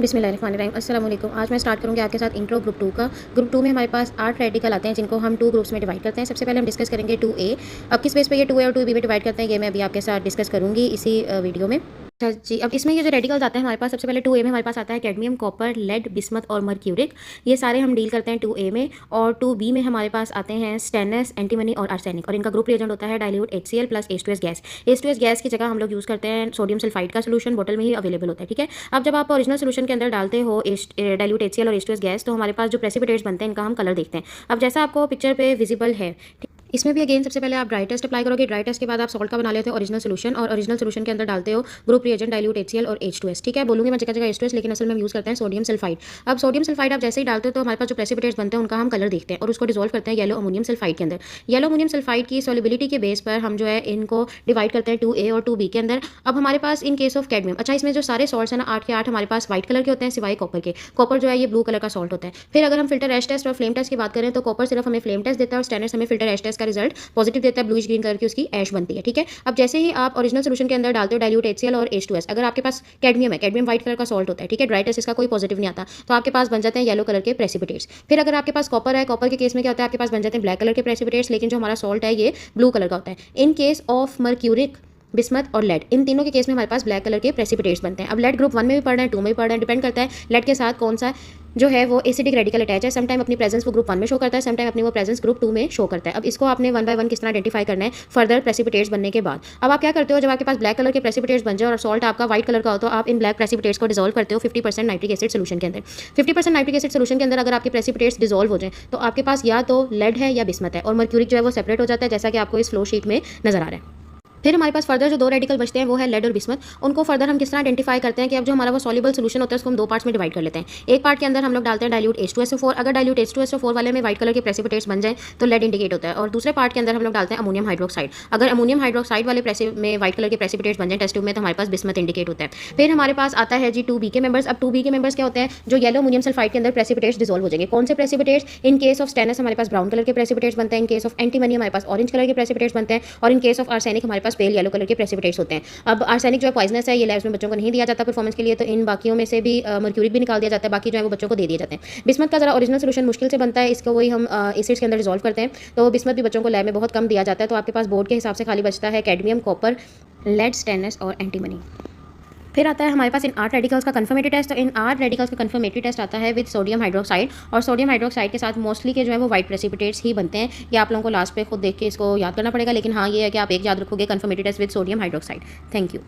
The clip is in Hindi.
बिस्मिल्लाहिर्रहमानिर्रहीम अस्सलाम वालेकुम। आज मैं स्टार्ट करूँगी आपके साथ इंट्रो ग्रुप 2 का। ग्रुप 2 में हमारे पास 8 रेडिकल आते हैं जिनको हम 2 ग्रुप्स में डिवाइड करते हैं। सबसे पहले हम डिस्कस करेंगे 2A। अब किस बेस पे ये 2A और 2B में डिवाइड करते हैं ये मैं अभी आपके साथ डिस्कस करूँगी इसी वीडियो में। अच्छा जी, अब इसमें ये जो रेडिकल्स आते हैं हमारे पास, सबसे पहले 2A में हमारे पास आता है कैडमियम, कॉपर, लेड, बिस्मथ और मर्क्यूरिक। ये सारे हम डील करते हैं 2A में। और 2B में हमारे पास आते हैं स्टेनलेस, एंटीमनी और आर्सेनिक, और इनका ग्रुप रिएजेंट होता है dilute HCl plus H2S gas. H2S gas की जगह हम लोग यूज़ करते हैं सोडियम सल्फाइड का सोल्यूशन, बोतल में ही अवेलेबल होता है। ठीक है, अब जब आप ओरिजिनल सोल्यूशन के अंदर डालते हो डाइल्यूट HCl और H2S गैस, तो हमारे पास जो प्रेसिपिटेट्स बनते हैं इनका हम कलर देखते हैं। अब जैसा आपको पिक्चर पे विजिबल है, इसमें भी अगेन सबसे पहले आप ड्राई टेस्ट अप्लाई करोगे। ड्राई टेस्ट के बाद आप सॉल्ट का बना लेते हो ओरिजिनल सोल्यूशन, और ओरिजिनल सोल्यूशन के अंदर डालते हो ग्रुप रिएजेंट डाइल्यूट HCl और H2S। ठीक है, बोलूंगी मैं जगह जगह H2S, लेकिन असल में हम यूज़ करते हैं सोडियम सल्फाइड। अब सोडियम सल्फाइड आप जैसे ही डालते हो तो हमारे पास जो प्रेसिपिटेट्स बनते हैं उनका हम कलर देखते हैं और उसको डिसॉल्व करते हैं येलो अमोनियम सल्फाइड के अंदर। येलो अमोनियम सल्फाइड की सॉल्युबिलिटी के बेस पर हम जो है इनको डिवाइड करते हैं 2A और 2B के अंदर। अब हमारे पास इन केस ऑफ कैडमियम, अच्छा इसमें जो सारे सॉल्ट्स हैं ना 8 के 8 हमारे पास व्हाइट कलर के होते हैं सिवाय कॉपर के। कॉपर जो है ये ब्लू कलर का सॉल्ट होता है। फिर अगर हम फिल्टर एश टेस्ट और फ्लेम टेस्ट की बात करें तो कॉपर सिर्फ हमें फ्लेम टेस्ट देता है और स्टेनलेस हमें फिल्टर एश टेस्ट का रिजल्ट पॉजिटिव देता है, ब्लूइश ग्रीन कलर की उसकी ऐश बनती है। ठीक है, अब जैसे ही आप ओरिजिनल सोल्यूशन के अंदर डालते हो डाइल्यूट HCl और H2S, अगर आपके पास कैडमियम है, कैडमियम व्हाइट कलर का सॉल्ट होता है। ठीक है, ड्राई टेस्ट इसका कोई पॉजिटिव नहीं आता, तो आपके पास बन जाते हैं येलो कलर के प्रेसिपिटेट्स। फिर अगर आपके पास कॉपर है, कॉपर के केस में क्या होता है, आपके पास बन जाते हैं ब्लैक कलर के प्रेसिपिटेट्स, लेकिन जो हमारा सॉल्ट है ये ब्लू कलर का होता है। In case of mercuric, bismuth और लेड, इन तीनों के केस में हमारे पास ब्लैक कलर के प्रेसिपिटेट्स बनते हैं। अब लेड ग्रुप 1 में भी पढ़ रहे हैं, 2 में भी पढ़ रहे हैं, डिपेंड करता है लेड के साथ कौन सा जो है वो एसिडिक रेडिकल अटैच है। समटाइम अपनी प्रेजेंस वो ग्रुप 1 में शो करता है, समटाइम अपनी वो प्रेजेंस ग्रुप 2 में शो करता है। अब इसको आपने 1 बाय 1 किस तरह आइडेंटिफाई करना है फर्दर प्रेसिपिटेट्स बनने के बाद। अब आप क्या करते हो, जब आपके पास ब्लैक कलर के प्रेसिपिटेट्स बन जाए और सॉल्ट आपका व्हाइट कलर का हो, तो आप इन ब्लैक प्रेसिपिटेट्स को डिसॉल्व करते हो 50% नाइट्रिक एसिड सोल्यूशन के अंदर। 50% नाइट्रिक एसिड सोल्यूशन के अंदर अगर आपके प्रेसिपिटेट्स डिसॉल्व हो जाए तो आपके पास या तो लेड है या बिस्मथ है, और मर्क्यूरिक जो है वो सेपरेट हो जाता है, जैसा कि आपको इस फ्लो शीट में नजर आ रहा है। फिर हमारे पास फर्दर जो 2 रेडिकल बचते हैं वो है लेड और बिस्मथ। उनको फर्दर हम किस तरह आइडेंटिफाई करते हैं कि अब जो हमारा वो सॉल्युबल सोल्यूशन होता है उसको हम 2 पार्ट्स में डिवाइड कर लेते हैं। एक पार्ट के अंदर हम लोग डालते हैं डाइल्यूट H2SO4। अगर डाइल्यूट H2SO4 वाले में व्हाइट कलर के प्रेसिपिटेट्स बन जाए तो लेड इंडिकेट होता है, और दूसरे पार्ट के अंदर हम लोग डालते हैं अमोनियम हाइड्रोक्साइड। अगर अमोनियम हाइड्रोक्साइड वाले में व्हाइट कलर के प्रेसिपिटेट्स बन जाए टेस्ट ट्यूब में, तो हमारे पास बिस्मथ इंडिकेट होता है। फिर हमारे पास आता है जी 2B के मेंबर्स। अब 2B के मेंबर्स क्या होते हैं, जो येलो अमोनियम सल्फाइड के अंदर प्रेसिपिटेट्स डिसॉल्व हो जाएंगे। कौन से precipitates, in case of stainless हमारे पास ब्राउन कलर के प्रेसिपिटेट्स बनते हैं, इन केस ऑफ एंटीमनी हमारे पास ऑरेंज कलर के प्रेसिपिटेट्स बनते हैं, और इन केस ऑफ आर्सेनिक हमारे पास पेल येलो कलर के प्रेसिपिटेट्स होते हैं। अब आर्सेनिक जो है पॉइजनस है, ये लैब्स में बच्चों को नहीं दिया जाता परफॉर्मेंस के लिए, तो इन बाकियों में से भी मर्क्यूरिक भी निकाल दिया जाता है, बाकी जो है वो बच्चों को दे दिए जाते हैं। बिस्मथ का जरा ओरिजिनल सोल्यूशन मुश्किल से बनता है, इसको वही हम एसिड्स के अंदर डिसॉल्व करते हैं, तो बिस्मथ भी बच्चों को लैब में बहुत कम दिया जाता है। तो आपके पास बोर्ड के हिसाब से खाली बचता है कैडमियम, कॉपर, लेड, स्टेनलेस और एंटीमनी। फिर आता है हमारे पास इन 8 रेडिकल्स का कंफर्मेटरी टेस्ट। तो इन 8 रेडिकल्स का कंफर्मेटरी टेस्ट आता है विद सोडियम हाइड्रोक्साइड, और सोडियम हाइड्रोक्साइड के साथ मोस्टली के जो है वो व्हाइट प्रेसिपिटेट्स ही बनते हैं। ये आप लोगों को लास्ट पे खुद देख के इसको याद करना पड़ेगा, लेकिन हाँ ये है कि आप एक याद रखोगे confirmatory test with sodium hydroxide. Thank you.